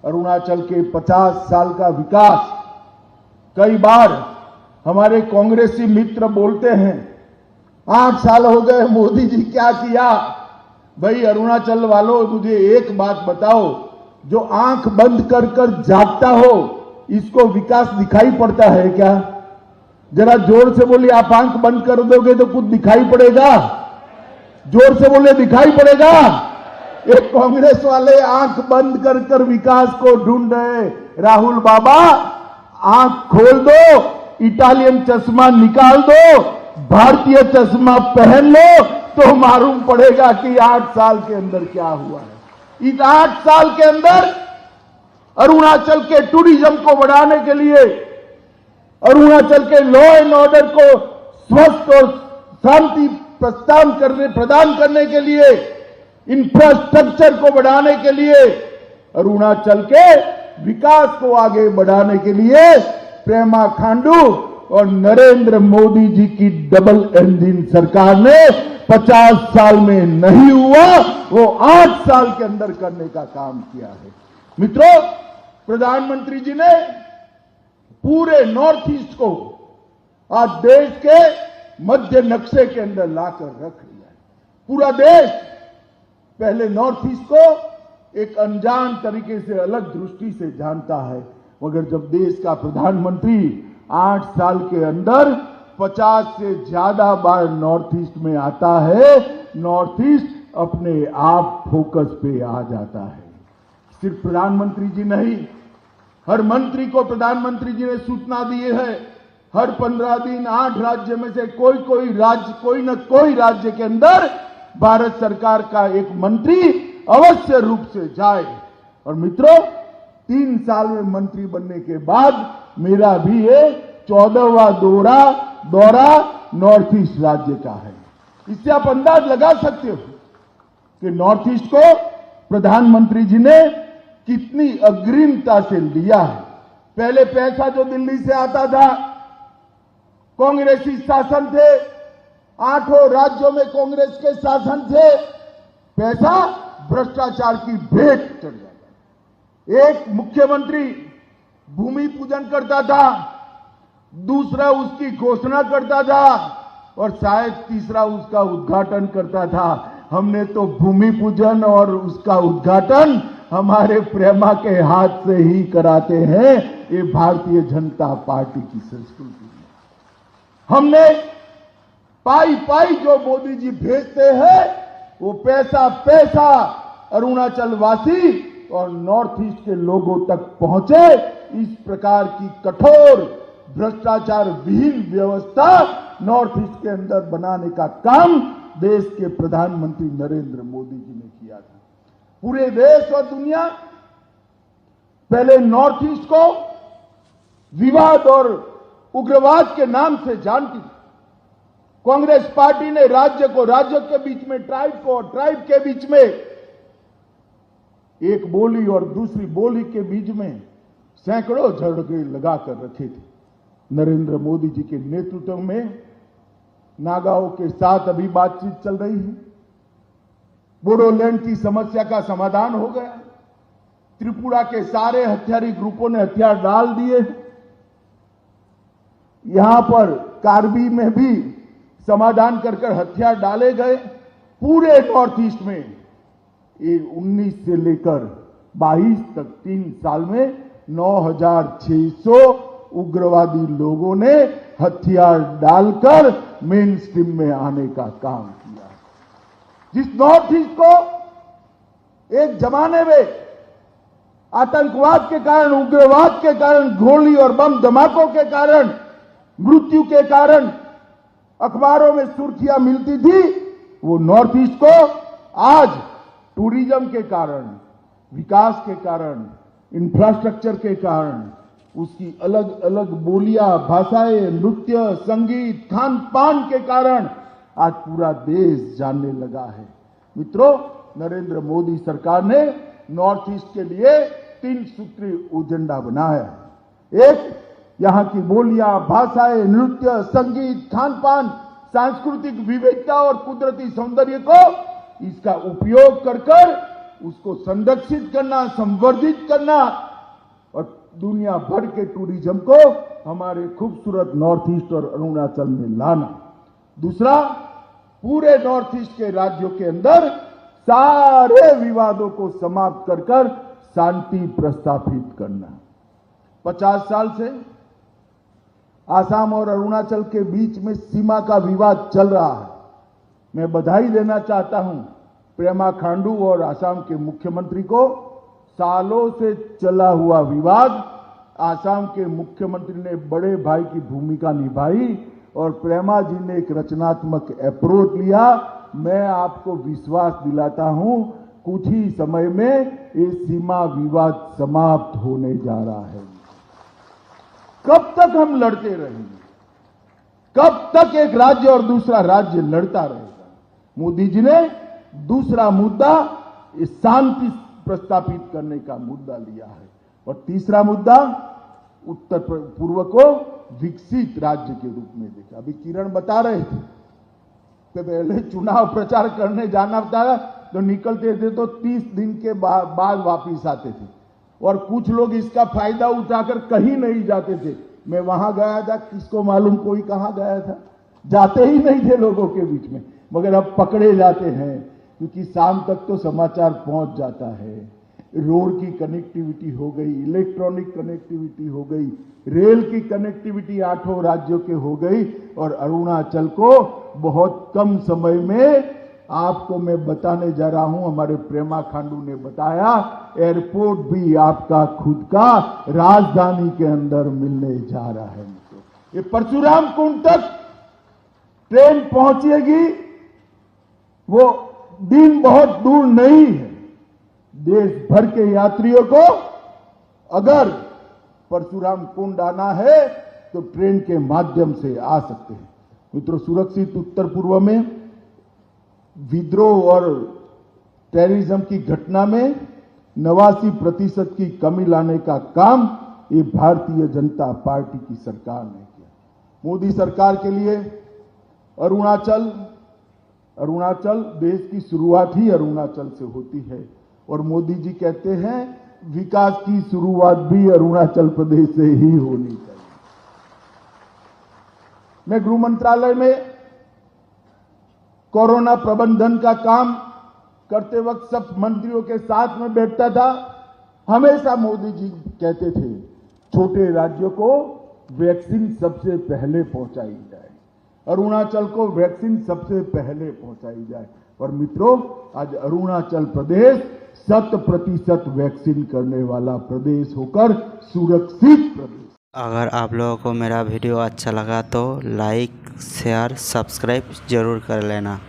अरुणाचल के 50 साल का विकास। कई बार हमारे कांग्रेसी मित्र बोलते हैं 8 साल हो गए मोदी जी क्या किया। भाई अरुणाचल वालों, मुझे एक बात बताओ, जो आंख बंद कर कर जागता हो इसको विकास दिखाई पड़ता है क्या? जरा जोर से बोलिए, आप आंख बंद कर दोगे तो कुछ दिखाई पड़ेगा? जोर से बोले, दिखाई पड़ेगा? एक कांग्रेस वाले आंख बंद कर कर विकास को ढूंढ रहे। राहुल बाबा, आंख खोल दो, इटालियन चश्मा निकाल दो, भारतीय चश्मा पहन लो तो मालूम पड़ेगा कि 8 साल के अंदर क्या हुआ है। इस 8 साल के अंदर अरुणाचल के टूरिज्म को बढ़ाने के लिए, अरुणाचल के लॉ एंड ऑर्डर को स्वस्थ और शांति प्रदान करने के लिए, इंफ्रास्ट्रक्चर को बढ़ाने के लिए, अरुणाचल के विकास को आगे बढ़ाने के लिए पेमा खांडू और नरेंद्र मोदी जी की डबल इंजन सरकार ने 50 साल में नहीं हुआ, वो 8 साल के अंदर करने का काम किया है। मित्रों, प्रधानमंत्री जी ने पूरे नॉर्थ ईस्ट को आज देश के मध्य नक्शे के अंदर लाकर रख लिया है। पूरा देश पहले नॉर्थ ईस्ट को एक अनजान तरीके से, अलग दृष्टि से जानता है, मगर जब देश का प्रधानमंत्री 8 साल के अंदर 50 से ज्यादा बार नॉर्थ ईस्ट में आता है, नॉर्थ ईस्ट अपने आप फोकस पे आ जाता है। सिर्फ प्रधानमंत्री जी नहीं, हर मंत्री को प्रधानमंत्री जी ने सूचना दी है, हर 15 दिन 8 राज्य में से कोई न कोई राज्य के अंदर भारत सरकार का एक मंत्री अवश्य रूप से जाए। और मित्रों, 3 साल में मंत्री बनने के बाद मेरा भी ये 14वां दौरा नॉर्थ ईस्ट राज्य का है। इससे आप अंदाज लगा सकते हो कि नॉर्थ ईस्ट को प्रधानमंत्री जी ने कितनी अग्रिमता से लिया है। पहले पैसा जो दिल्ली से आता था, कांग्रेसी शासन थे, 8 राज्यों में कांग्रेस के शासन थे, पैसा भ्रष्टाचार की भेंट चढ़ जाता। एक मुख्यमंत्री भूमि पूजन करता था, दूसरा उसकी घोषणा करता था और शायद तीसरा उसका उद्घाटन करता था। हमने तो भूमि पूजन और उसका उद्घाटन हमारे प्रेमा के हाथ से ही कराते हैं। ये भारतीय जनता पार्टी की संस्कृति है। हमने पाई जो मोदी जी भेजते हैं, वो पैसा अरुणाचल वासी और नॉर्थ ईस्ट के लोगों तक पहुंचे। इस प्रकार की कठोर भ्रष्टाचार विहीन व्यवस्था नॉर्थ ईस्ट के अंदर बनाने का काम देश के प्रधानमंत्री नरेंद्र मोदी जी ने किया था। पूरे देश और दुनिया पहले नॉर्थ ईस्ट को विवाद और उग्रवाद के नाम से जानती थी। कांग्रेस पार्टी ने राज्य के बीच में, ट्राइब के बीच में, एक बोली और दूसरी बोली के बीच में सैकड़ों झगड़े लगाकर रखे थे। नरेंद्र मोदी जी के नेतृत्व में नागाओं के साथ अभी बातचीत चल रही है। बोडोलैंड की समस्या का समाधान हो गया। त्रिपुरा के सारे हथियारी ग्रुपों ने हथियार डाल दिए। यहां पर कार्बी में भी समाधान कर हथियार डाले गए। पूरे नॉर्थ ईस्ट में 19 से लेकर 22 तक 3 साल में 9600 उग्रवादी लोगों ने हथियार डालकर मेन स्ट्रीम में आने का काम किया। जिस नॉर्थ ईस्ट को एक जमाने में आतंकवाद के कारण, उग्रवाद के कारण, गोली और बम धमाकों के कारण, मृत्यु के कारण अखबारों में सुर्खियां मिलती थी, वो नॉर्थ ईस्ट को आज टूरिज्म के कारण, विकास के कारण, इंफ्रास्ट्रक्चर के कारण, उसकी अलग अलग बोलियां, भाषाएं, नृत्य, संगीत, खान पान के कारण आज पूरा देश जानने लगा है। मित्रों, नरेंद्र मोदी सरकार ने नॉर्थ ईस्ट के लिए 3 सूत्रीय एजेंडा बनाया है। एक, यहां की बोलियां, भाषाएं, नृत्य, संगीत, खान पान, सांस्कृतिक विविधता और कुदरती सौंदर्य को इसका उपयोग कर उसको संरक्षित करना, संवर्धित करना और दुनिया भर के टूरिज्म को हमारे खूबसूरत नॉर्थ ईस्ट और अरुणाचल में लाना। दूसरा, पूरे नॉर्थ ईस्ट के राज्यों के अंदर सारे विवादों को समाप्त कर कर शांति प्रस्थापित करना। 50 साल से आसाम और अरुणाचल के बीच में सीमा का विवाद चल रहा है। मैं बधाई देना चाहता हूं पेमा खांडू और आसाम के मुख्यमंत्री को। सालों से चला हुआ विवाद, आसाम के मुख्यमंत्री ने बड़े भाई की भूमिका निभाई और प्रेमा जी ने एक रचनात्मक अप्रोच लिया। मैं आपको विश्वास दिलाता हूं, कुछ ही समय में ये सीमा विवाद समाप्त होने जा रहा है। कब तक हम लड़ते रहेंगे? कब तक एक राज्य और दूसरा राज्य लड़ता रहेगा? मोदी जी ने दूसरा मुद्दा शांति प्रस्थापित करने का मुद्दा लिया है और तीसरा मुद्दा उत्तर पूर्व को विकसित राज्य के रूप में देखा। अभी किरण बता रहे थे कि पहले चुनाव प्रचार करने जाना था तो निकलते थे तो 30 दिन के बाद वापिस आते थे और कुछ लोग इसका फायदा उठाकर कहीं नहीं जाते थे। मैं वहां गया था, किसको मालूम कोई कहां गया था, जाते ही नहीं थे लोगों के बीच में, मगर अब पकड़े जाते हैं क्योंकि शाम तक तो समाचार पहुंच जाता है। रोड की कनेक्टिविटी हो गई, इलेक्ट्रॉनिक कनेक्टिविटी हो गई, रेल की कनेक्टिविटी 8 राज्यों के हो गई और अरुणाचल को बहुत कम समय में, आपको मैं बताने जा रहा हूं, हमारे प्रेमा खांडू ने बताया, एयरपोर्ट भी आपका खुद का राजधानी के अंदर मिलने जा रहा है। ये परशुराम कुंड तक ट्रेन पहुंचेगी, वो दिन बहुत दूर नहीं है। देश भर के यात्रियों को अगर परशुराम कुंड आना है तो ट्रेन के माध्यम से आ सकते हैं। मित्रों, सुरक्षित उत्तर पूर्व में विद्रोह और टेररिज्म की घटना में 89% की कमी लाने का काम ये भारतीय जनता पार्टी की सरकार ने किया। मोदी सरकार के लिए अरुणाचल देश की शुरुआत ही अरुणाचल से होती है और मोदी जी कहते हैं विकास की शुरुआत भी अरुणाचल प्रदेश से ही होनी चाहिए। मैं गृह मंत्रालय में कोरोना प्रबंधन का काम करते वक्त सब मंत्रियों के साथ में बैठता था। हमेशा मोदी जी कहते थे छोटे राज्यों को वैक्सीन सबसे पहले पहुंचाई जाए, अरुणाचल को वैक्सीन सबसे पहले पहुंचाई जाए। और मित्रों, आज अरुणाचल प्रदेश 100% वैक्सीन करने वाला प्रदेश होकर सुरक्षित प्रदेश। अगर आप लोगों को मेरा वीडियो अच्छा लगा तो लाइक, शेयर, सब्सक्राइब जरूर कर लेना।